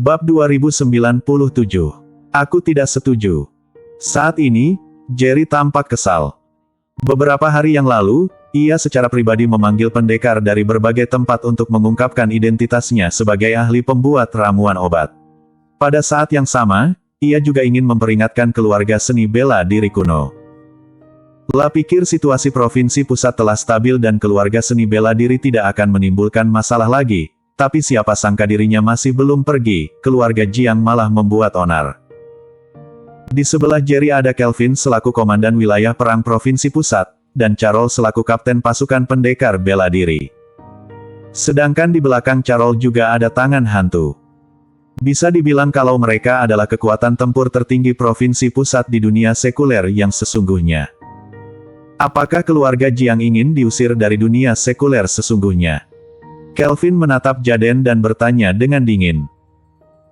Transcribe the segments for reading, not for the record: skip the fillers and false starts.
Bab 2097. Aku tidak setuju. Saat ini, Jerry tampak kesal. Beberapa hari yang lalu, ia secara pribadi memanggil pendekar dari berbagai tempat untuk mengungkapkan identitasnya sebagai ahli pembuat ramuan obat. Pada saat yang sama, ia juga ingin memperingatkan keluarga seni bela diri kuno. La pikir situasi provinsi pusat telah stabil dan keluarga seni bela diri tidak akan menimbulkan masalah lagi. Tapi siapa sangka dirinya masih belum pergi, keluarga Jiang malah membuat onar. Di sebelah Jerry ada Kelvin selaku komandan wilayah perang provinsi pusat, dan Carol selaku kapten pasukan pendekar bela diri. Sedangkan di belakang Carol juga ada tangan hantu. Bisa dibilang kalau mereka adalah kekuatan tempur tertinggi provinsi pusat di dunia sekuler yang sesungguhnya. Apakah keluarga Jiang ingin diusir dari dunia sekuler sesungguhnya? Kelvin menatap Jaden dan bertanya dengan dingin.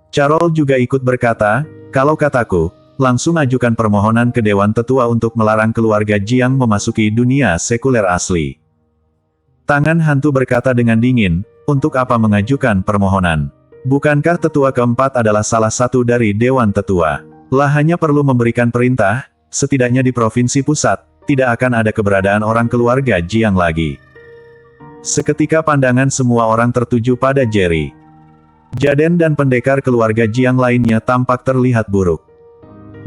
Carol juga ikut berkata, kalau kataku, langsung ajukan permohonan ke Dewan Tetua untuk melarang keluarga Jiang memasuki dunia sekuler asli. Tangan hantu berkata dengan dingin, untuk apa mengajukan permohonan? Bukankah tetua keempat adalah salah satu dari Dewan Tetua? Lah hanya perlu memberikan perintah, setidaknya di provinsi pusat, tidak akan ada keberadaan orang keluarga Jiang lagi. Seketika pandangan semua orang tertuju pada Jerry. Jaden dan pendekar keluarga Jiang lainnya tampak terlihat buruk.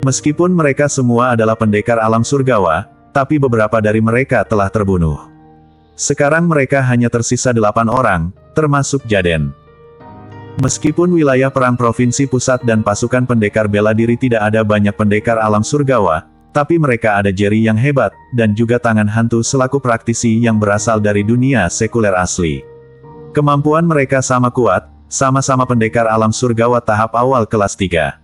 Meskipun mereka semua adalah pendekar alam surgawa, tapi beberapa dari mereka telah terbunuh. Sekarang mereka hanya tersisa 8 orang, termasuk Jaden. Meskipun wilayah perang provinsi pusat dan pasukan pendekar bela diri tidak ada banyak pendekar alam surgawa, tapi mereka ada Jerry yang hebat, dan juga tangan hantu selaku praktisi yang berasal dari dunia sekuler asli. Kemampuan mereka sama kuat, sama-sama pendekar alam surgawa tahap awal kelas 3.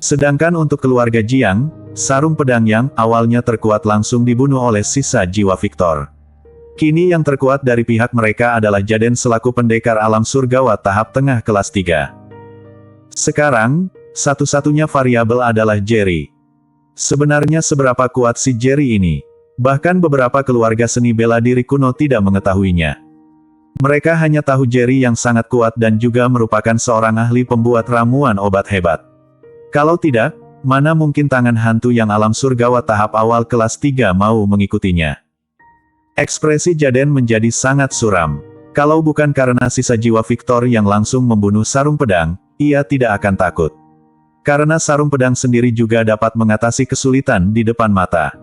Sedangkan untuk keluarga Jiang, sarung pedang yang awalnya terkuat langsung dibunuh oleh sisa jiwa Victor. Kini yang terkuat dari pihak mereka adalah Jaden selaku pendekar alam surgawa tahap tengah kelas 3. Sekarang, satu-satunya variabel adalah Jerry. Sebenarnya seberapa kuat si Jerry ini? Bahkan beberapa keluarga seni bela diri kuno tidak mengetahuinya. Mereka hanya tahu Jerry yang sangat kuat dan juga merupakan seorang ahli pembuat ramuan obat hebat. Kalau tidak, mana mungkin tangan hantu yang alam surgawa tahap awal kelas 3 mau mengikutinya? Ekspresi Jaden menjadi sangat suram. Kalau bukan karena sisa jiwa Victor yang langsung membunuh sarung pedang, ia tidak akan takut. Karena sarung pedang sendiri juga dapat mengatasi kesulitan di depan mata.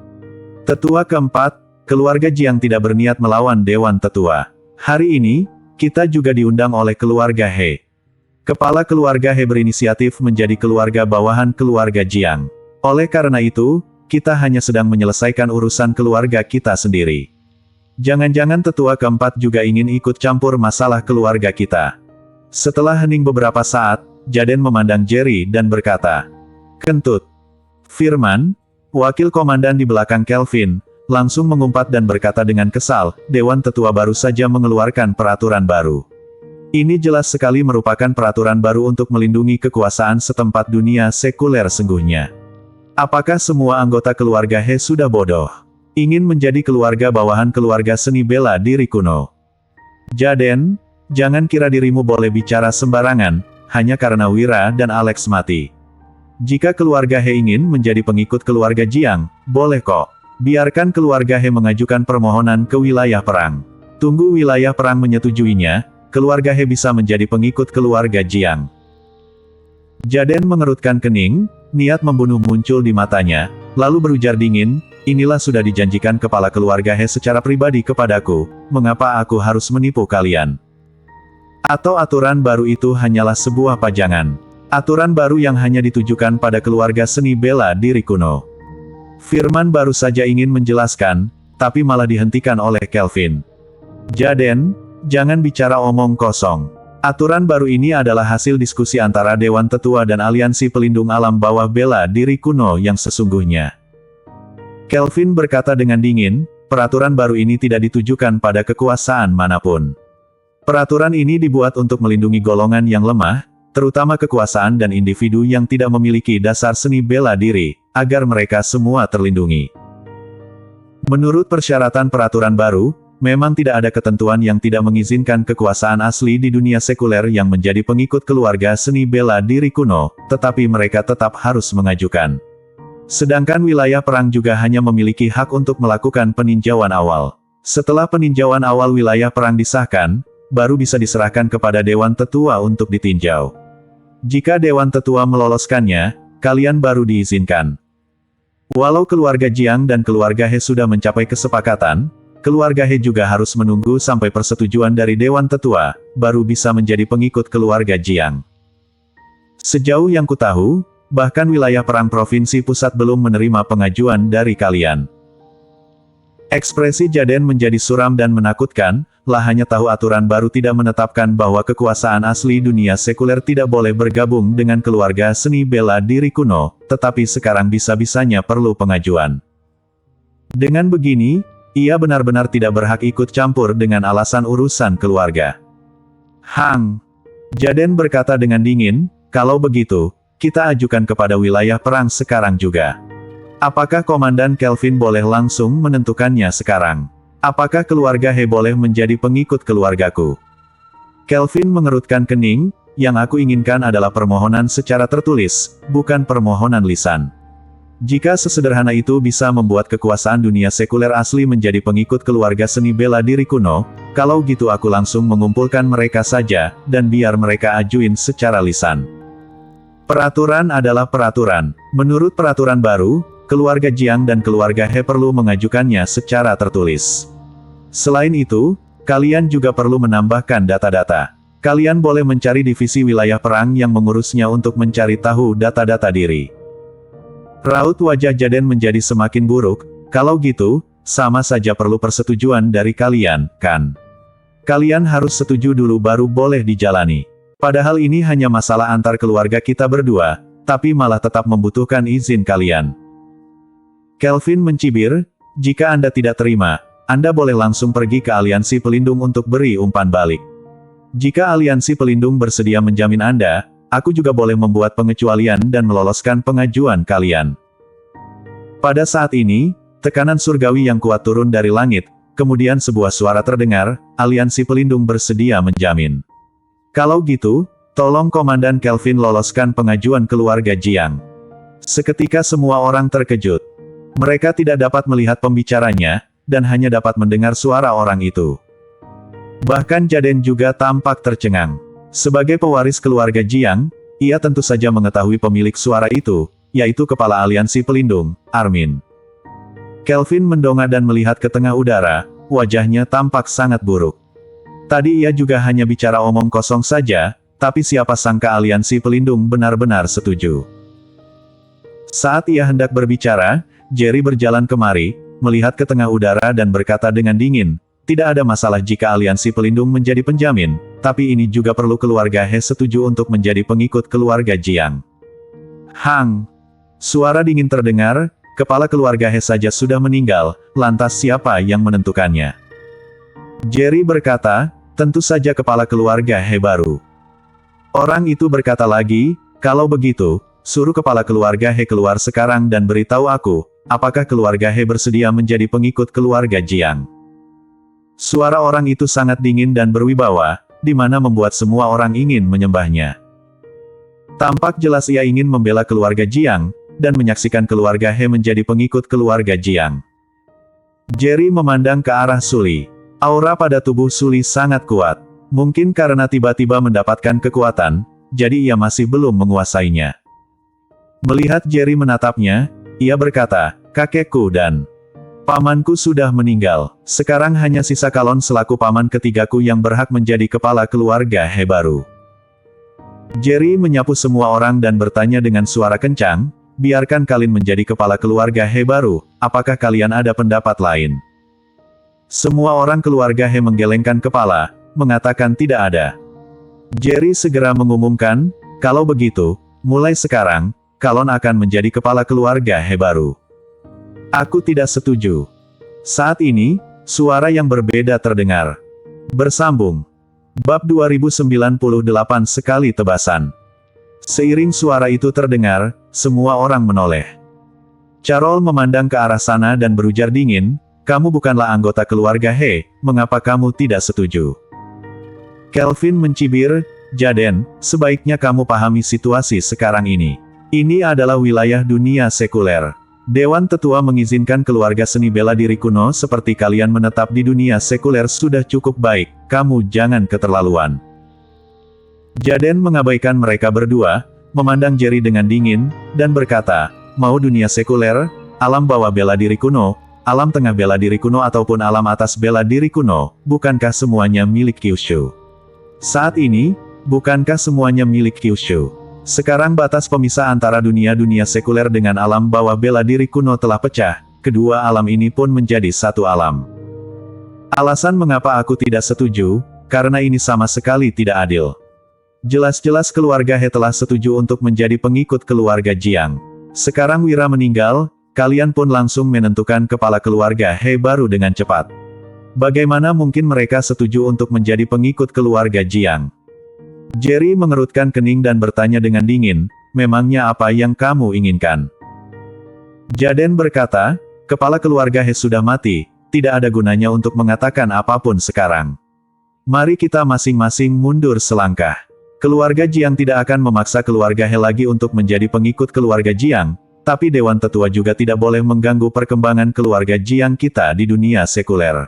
Tetua keempat, keluarga Jiang tidak berniat melawan Dewan Tetua. Hari ini, kita juga diundang oleh keluarga He. Kepala keluarga He berinisiatif menjadi keluarga bawahan keluarga Jiang. Oleh karena itu, kita hanya sedang menyelesaikan urusan keluarga kita sendiri. Jangan-jangan tetua keempat juga ingin ikut campur masalah keluarga kita. Setelah hening beberapa saat, Jaden memandang Jerry dan berkata, "Kentut." Firman, wakil komandan di belakang Kelvin, langsung mengumpat dan berkata dengan kesal, Dewan Tetua baru saja mengeluarkan peraturan baru. Ini jelas sekali merupakan peraturan baru untuk melindungi kekuasaan setempat dunia sekuler sungguhnya. Apakah semua anggota keluarga He sudah bodoh? Ingin menjadi keluarga bawahan keluarga seni bela diri kuno? Jaden, jangan kira dirimu boleh bicara sembarangan, hanya karena Wira dan Alex mati. Jika keluarga He ingin menjadi pengikut keluarga Jiang, boleh kok. Biarkan keluarga He mengajukan permohonan ke wilayah perang. Tunggu wilayah perang menyetujuinya, keluarga He bisa menjadi pengikut keluarga Jiang. Jaden mengerutkan kening, niat membunuh muncul di matanya, lalu berujar dingin, inilah sudah dijanjikan kepala keluarga He secara pribadi kepadaku, mengapa aku harus menipu kalian? Atau aturan baru itu hanyalah sebuah pajangan? Aturan baru yang hanya ditujukan pada keluarga seni bela diri kuno. Firman baru saja ingin menjelaskan, tapi malah dihentikan oleh Kelvin. Jaden, jangan bicara omong kosong. Aturan baru ini adalah hasil diskusi antara Dewan Tetua dan Aliansi Pelindung Alam Bawah Bela Diri Kuno yang sesungguhnya. Kelvin berkata dengan dingin, peraturan baru ini tidak ditujukan pada kekuasaan manapun. Peraturan ini dibuat untuk melindungi golongan yang lemah, terutama kekuasaan dan individu yang tidak memiliki dasar seni bela diri, agar mereka semua terlindungi. Menurut persyaratan peraturan baru, memang tidak ada ketentuan yang tidak mengizinkan kekuasaan asli di dunia sekuler yang menjadi pengikut keluarga seni bela diri kuno, tetapi mereka tetap harus mengajukan. Sedangkan wilayah perang juga hanya memiliki hak untuk melakukan peninjauan awal. Setelah peninjauan awal wilayah perang disahkan, baru bisa diserahkan kepada Dewan Tetua untuk ditinjau. Jika Dewan Tetua meloloskannya, kalian baru diizinkan. Walau keluarga Jiang dan keluarga He sudah mencapai kesepakatan, keluarga He juga harus menunggu sampai persetujuan dari Dewan Tetua, baru bisa menjadi pengikut keluarga Jiang. Sejauh yang kutahu, bahkan wilayah perang provinsi pusat belum menerima pengajuan dari kalian. Ekspresi Jaden menjadi suram dan menakutkan, lah hanya tahu aturan baru tidak menetapkan bahwa kekuasaan asli dunia sekuler tidak boleh bergabung dengan keluarga seni bela diri kuno, tetapi sekarang bisa-bisanya perlu pengajuan. Dengan begini, ia benar-benar tidak berhak ikut campur dengan alasan urusan keluarga. Hang! Jaden berkata dengan dingin, kalau begitu, kita ajukan kepada wilayah perang sekarang juga. Apakah Komandan Kelvin boleh langsung menentukannya sekarang? Apakah keluarga He boleh menjadi pengikut keluargaku? Kelvin mengerutkan kening, yang aku inginkan adalah permohonan secara tertulis, bukan permohonan lisan. Jika sesederhana itu bisa membuat kekuasaan dunia sekuler asli menjadi pengikut keluarga seni bela diri kuno, kalau gitu aku langsung mengumpulkan mereka saja, dan biar mereka ajuin secara lisan. Peraturan adalah peraturan. Menurut peraturan baru, keluarga Jiang dan keluarga He perlu mengajukannya secara tertulis. Selain itu, kalian juga perlu menambahkan data-data. Kalian boleh mencari divisi wilayah perang yang mengurusnya untuk mencari tahu data-data diri. Raut wajah Jaden menjadi semakin buruk, kalau gitu, sama saja perlu persetujuan dari kalian, kan? Kalian harus setuju dulu baru boleh dijalani. Padahal ini hanya masalah antar keluarga kita berdua, tapi malah tetap membutuhkan izin kalian. Kelvin mencibir, jika Anda tidak terima, Anda boleh langsung pergi ke aliansi pelindung untuk beri umpan balik. Jika aliansi pelindung bersedia menjamin Anda, aku juga boleh membuat pengecualian dan meloloskan pengajuan kalian. Pada saat ini, tekanan surgawi yang kuat turun dari langit, kemudian sebuah suara terdengar, aliansi pelindung bersedia menjamin. Kalau gitu, tolong Komandan Kelvin loloskan pengajuan keluarga Jiang. Seketika semua orang terkejut. Mereka tidak dapat melihat pembicaranya, dan hanya dapat mendengar suara orang itu. Bahkan Jaden juga tampak tercengang. Sebagai pewaris keluarga Jiang, ia tentu saja mengetahui pemilik suara itu, yaitu Kepala Aliansi Pelindung, Armin. Kelvin mendongak dan melihat ke tengah udara, wajahnya tampak sangat buruk. Tadi ia juga hanya bicara omong kosong saja, tapi siapa sangka Aliansi Pelindung benar-benar setuju. Saat ia hendak berbicara, Jerry berjalan kemari, melihat ke tengah udara dan berkata dengan dingin, tidak ada masalah jika aliansi pelindung menjadi penjamin, tapi ini juga perlu keluarga He setuju untuk menjadi pengikut keluarga Jiang. Hang! Suara dingin terdengar, kepala keluarga He saja sudah meninggal, lantas siapa yang menentukannya? Jerry berkata, tentu saja kepala keluarga He baru. Orang itu berkata lagi, kalau begitu, suruh kepala keluarga He keluar sekarang dan beritahu aku, apakah keluarga He bersedia menjadi pengikut keluarga Jiang? Suara orang itu sangat dingin dan berwibawa, di mana membuat semua orang ingin menyembahnya. Tampak jelas ia ingin membela keluarga Jiang, dan menyaksikan keluarga He menjadi pengikut keluarga Jiang. Jerry memandang ke arah Suli. Aura pada tubuh Suli sangat kuat. Mungkin karena tiba-tiba mendapatkan kekuatan, jadi ia masih belum menguasainya. Melihat Jerry menatapnya, ia berkata, kakekku dan pamanku sudah meninggal, sekarang hanya sisa Kalon selaku paman ketigaku yang berhak menjadi kepala keluarga He baru. Jerry menyapu semua orang dan bertanya dengan suara kencang, biarkan Kalin menjadi kepala keluarga He baru, apakah kalian ada pendapat lain? Semua orang keluarga He menggelengkan kepala, mengatakan tidak ada. Jerry segera mengumumkan, kalau begitu, mulai sekarang, Kalon akan menjadi kepala keluarga He baru. Aku tidak setuju. Saat ini, suara yang berbeda terdengar. Bersambung. Bab 2098 sekali tebasan. Seiring suara itu terdengar, semua orang menoleh. Carol memandang ke arah sana dan berujar dingin, kamu bukanlah anggota keluarga He, mengapa kamu tidak setuju? Kelvin mencibir, Jaden, sebaiknya kamu pahami situasi sekarang ini. Ini adalah wilayah dunia sekuler. Dewan Tetua mengizinkan keluarga seni bela diri kuno seperti kalian menetap di dunia sekuler sudah cukup baik, kamu jangan keterlaluan. Jaden mengabaikan mereka berdua, memandang Jerry dengan dingin, dan berkata, mau dunia sekuler, alam bawah bela diri kuno, alam tengah bela diri kuno ataupun alam atas bela diri kuno, bukankah semuanya milik Kyushu? Saat ini, bukankah semuanya milik Kyushu? Sekarang batas pemisah antara dunia-dunia sekuler dengan alam bawah bela diri kuno telah pecah, kedua alam ini pun menjadi satu alam. Alasan mengapa aku tidak setuju, karena ini sama sekali tidak adil. Jelas-jelas keluarga He telah setuju untuk menjadi pengikut keluarga Jiang. Sekarang Wira meninggal, kalian pun langsung menentukan kepala keluarga He baru dengan cepat. Bagaimana mungkin mereka setuju untuk menjadi pengikut keluarga Jiang? Jerry mengerutkan kening dan bertanya dengan dingin, memangnya apa yang kamu inginkan? Jaden berkata, kepala keluarga He sudah mati, tidak ada gunanya untuk mengatakan apapun sekarang. Mari kita masing-masing mundur selangkah. Keluarga Jiang tidak akan memaksa keluarga He lagi untuk menjadi pengikut keluarga Jiang, tapi Dewan Tetua juga tidak boleh mengganggu perkembangan keluarga Jiang kita di dunia sekuler.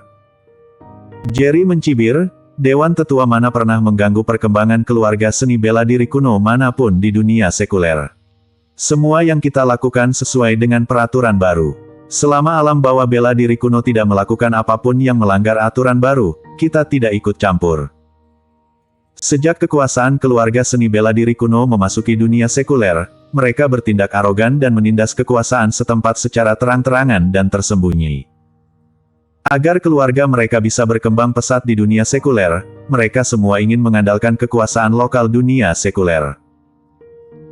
Jerry mencibir, Dewan Tetua mana pernah mengganggu perkembangan keluarga seni bela diri kuno manapun di dunia sekuler. Semua yang kita lakukan sesuai dengan peraturan baru. Selama alam bawah bela diri kuno tidak melakukan apapun yang melanggar aturan baru, kita tidak ikut campur. Sejak kekuasaan keluarga seni bela diri kuno memasuki dunia sekuler, mereka bertindak arogan dan menindas kekuasaan setempat secara terang-terangan dan tersembunyi. Agar keluarga mereka bisa berkembang pesat di dunia sekuler, mereka semua ingin mengandalkan kekuasaan lokal dunia sekuler.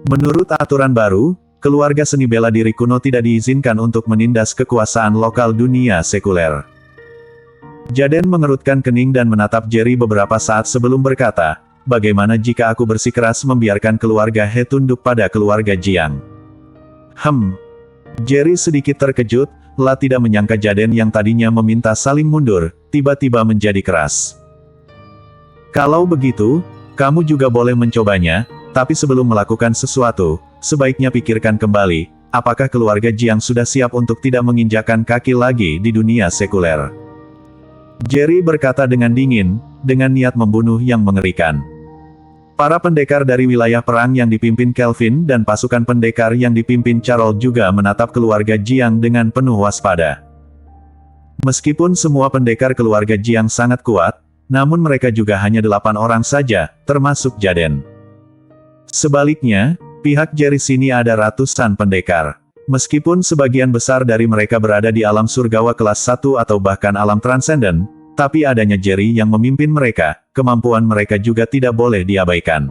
Menurut aturan baru, keluarga seni bela diri kuno tidak diizinkan untuk menindas kekuasaan lokal dunia sekuler. Jaden mengerutkan kening dan menatap Jerry beberapa saat sebelum berkata, bagaimana jika aku bersikeras membiarkan keluarga He tunduk pada keluarga Jiang? Jerry sedikit terkejut, tidak menyangka Jaden yang tadinya meminta saling mundur, tiba-tiba menjadi keras. Kalau begitu, kamu juga boleh mencobanya, tapi sebelum melakukan sesuatu, sebaiknya pikirkan kembali, apakah keluarga Jiang sudah siap untuk tidak menginjakkan kaki lagi di dunia sekuler. Jerry berkata dengan dingin, dengan niat membunuh yang mengerikan. Para pendekar dari wilayah perang yang dipimpin Kelvin dan pasukan pendekar yang dipimpin Charles juga menatap keluarga Jiang dengan penuh waspada. Meskipun semua pendekar keluarga Jiang sangat kuat, namun mereka juga hanya 8 orang saja, termasuk Jaden. Sebaliknya, pihak Jerry sini ada ratusan pendekar. Meskipun sebagian besar dari mereka berada di alam surgawa kelas 1 atau bahkan alam transenden, tapi adanya Jerry yang memimpin mereka, kemampuan mereka juga tidak boleh diabaikan.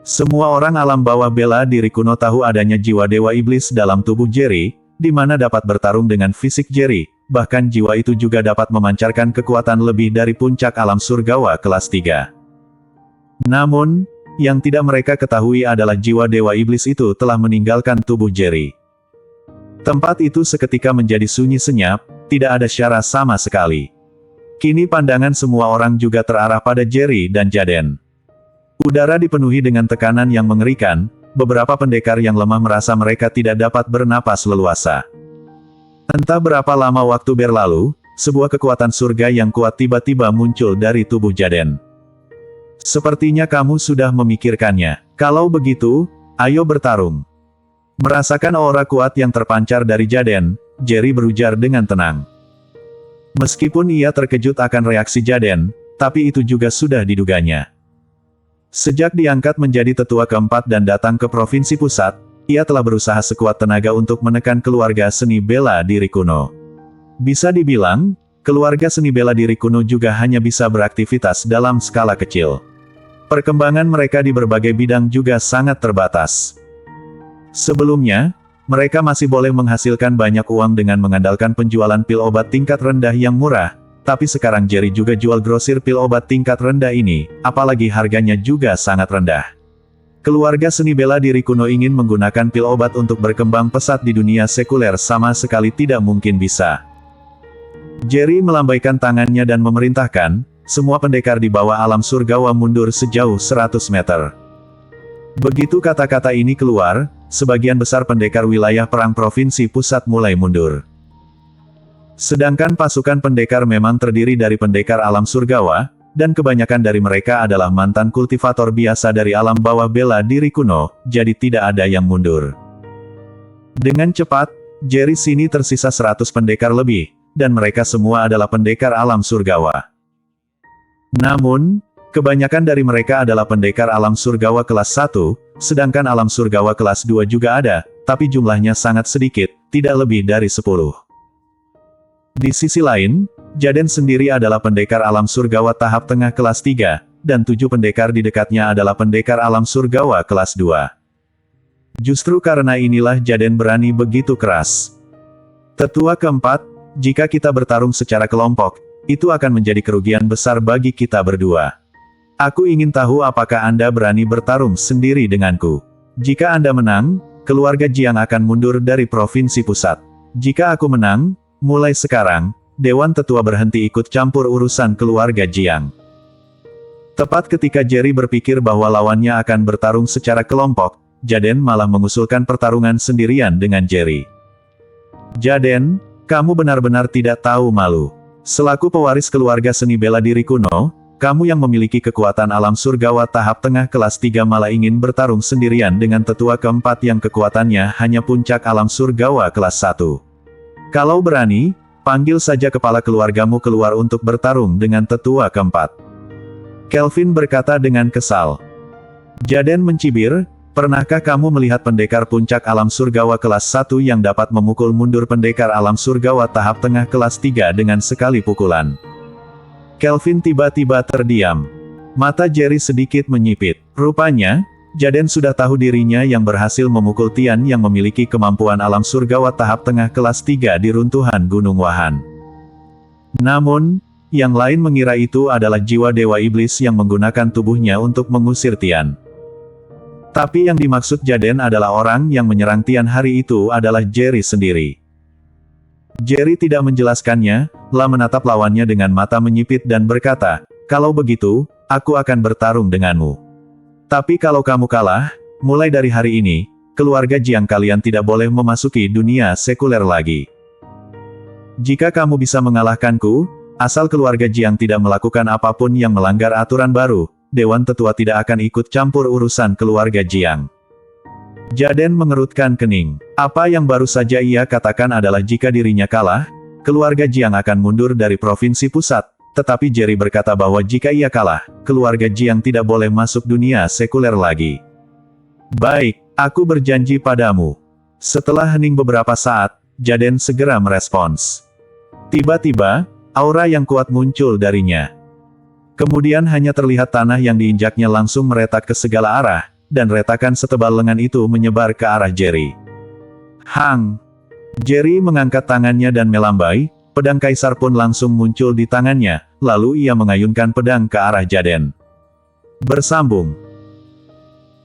Semua orang alam bawah bela diri kuno tahu adanya jiwa dewa iblis dalam tubuh Jerry, di mana dapat bertarung dengan fisik Jerry, bahkan jiwa itu juga dapat memancarkan kekuatan lebih dari puncak alam surgawa kelas 3. Namun, yang tidak mereka ketahui adalah jiwa dewa iblis itu telah meninggalkan tubuh Jerry. Tempat itu seketika menjadi sunyi senyap, tidak ada syara sama sekali. Kini pandangan semua orang juga terarah pada Jerry dan Jaden. Udara dipenuhi dengan tekanan yang mengerikan, beberapa pendekar yang lemah merasa mereka tidak dapat bernapas leluasa. Entah berapa lama waktu berlalu, sebuah kekuatan surga yang kuat tiba-tiba muncul dari tubuh Jaden. Sepertinya kamu sudah memikirkannya. Kalau begitu, ayo bertarung. Merasakan aura kuat yang terpancar dari Jaden, Jerry berujar dengan tenang. Meskipun ia terkejut akan reaksi Jaden, tapi itu juga sudah diduganya. Sejak diangkat menjadi tetua keempat dan datang ke provinsi pusat, ia telah berusaha sekuat tenaga untuk menekan keluarga seni bela diri kuno. Bisa dibilang, keluarga seni bela diri kuno juga hanya bisa beraktivitas dalam skala kecil. Perkembangan mereka di berbagai bidang juga sangat terbatas. Sebelumnya, mereka masih boleh menghasilkan banyak uang dengan mengandalkan penjualan pil obat tingkat rendah yang murah, tapi sekarang Jerry juga jual grosir pil obat tingkat rendah ini, apalagi harganya juga sangat rendah. Keluarga seni bela diri kuno ingin menggunakan pil obat untuk berkembang pesat di dunia sekuler sama sekali tidak mungkin bisa. Jerry melambaikan tangannya dan memerintahkan, semua pendekar di bawah alam surgawa mundur sejauh 100 meter. Begitu kata-kata ini keluar, sebagian besar pendekar wilayah perang provinsi pusat mulai mundur. Sedangkan pasukan pendekar memang terdiri dari pendekar alam surgawa, dan kebanyakan dari mereka adalah mantan kultivator biasa dari alam bawah bela diri kuno, jadi tidak ada yang mundur. Dengan cepat, Jerry sini tersisa 100 pendekar lebih, dan mereka semua adalah pendekar alam surgawa. Namun, kebanyakan dari mereka adalah pendekar alam surgawa kelas 1, sedangkan alam surgawa kelas 2 juga ada, tapi jumlahnya sangat sedikit, tidak lebih dari 10. Di sisi lain, Jaden sendiri adalah pendekar alam surgawa tahap tengah kelas 3, dan 7 pendekar di dekatnya adalah pendekar alam surgawa kelas 2. Justru karena inilah Jaden berani begitu keras. Tetua keempat, jika kita bertarung secara kelompok, itu akan menjadi kerugian besar bagi kita berdua. Aku ingin tahu apakah Anda berani bertarung sendiri denganku. Jika Anda menang, keluarga Jiang akan mundur dari provinsi pusat. Jika aku menang, mulai sekarang, Dewan Tetua berhenti ikut campur urusan keluarga Jiang. Tepat ketika Jerry berpikir bahwa lawannya akan bertarung secara kelompok, Jaden malah mengusulkan pertarungan sendirian dengan Jerry. Jaden, kamu benar-benar tidak tahu malu. Selaku pewaris keluarga seni bela diri kuno, kamu yang memiliki kekuatan alam surgawa tahap tengah kelas 3 malah ingin bertarung sendirian dengan tetua keempat yang kekuatannya hanya puncak alam surgawa kelas 1. Kalau berani, panggil saja kepala keluargamu keluar untuk bertarung dengan tetua keempat. Kelvin berkata dengan kesal. Jaden mencibir, pernahkah kamu melihat pendekar puncak alam surgawa kelas 1 yang dapat memukul mundur pendekar alam surgawa tahap tengah kelas 3 dengan sekali pukulan? Kelvin tiba-tiba terdiam. Mata Jerry sedikit menyipit. Rupanya, Jaden sudah tahu dirinya yang berhasil memukul Tian yang memiliki kemampuan alam surgawa tahap tengah kelas 3 di runtuhan Gunung Wahan. Namun, yang lain mengira itu adalah jiwa Dewa Iblis yang menggunakan tubuhnya untuk mengusir Tian. Tapi yang dimaksud Jaden adalah orang yang menyerang Tian hari itu adalah Jerry sendiri. Jerry tidak menjelaskannya, lah menatap lawannya dengan mata menyipit dan berkata, kalau begitu, aku akan bertarung denganmu. Tapi kalau kamu kalah, mulai dari hari ini, keluarga Jiang kalian tidak boleh memasuki dunia sekuler lagi. Jika kamu bisa mengalahkanku, asal keluarga Jiang tidak melakukan apapun yang melanggar aturan baru, Dewan Tetua tidak akan ikut campur urusan keluarga Jiang. Jaden mengerutkan kening. Apa yang baru saja ia katakan adalah jika dirinya kalah, keluarga Jiang akan mundur dari provinsi pusat. Tetapi Jerry berkata bahwa jika ia kalah, keluarga Jiang tidak boleh masuk dunia sekuler lagi. Baik, aku berjanji padamu. Setelah hening beberapa saat, Jaden segera merespons. Tiba-tiba, aura yang kuat muncul darinya. Kemudian hanya terlihat tanah yang diinjaknya langsung meretak ke segala arah, dan retakan setebal lengan itu menyebar ke arah Jerry. Hang! Jerry mengangkat tangannya dan melambai. Pedang kaisar pun langsung muncul di tangannya, lalu ia mengayunkan pedang ke arah Jaden. Bersambung.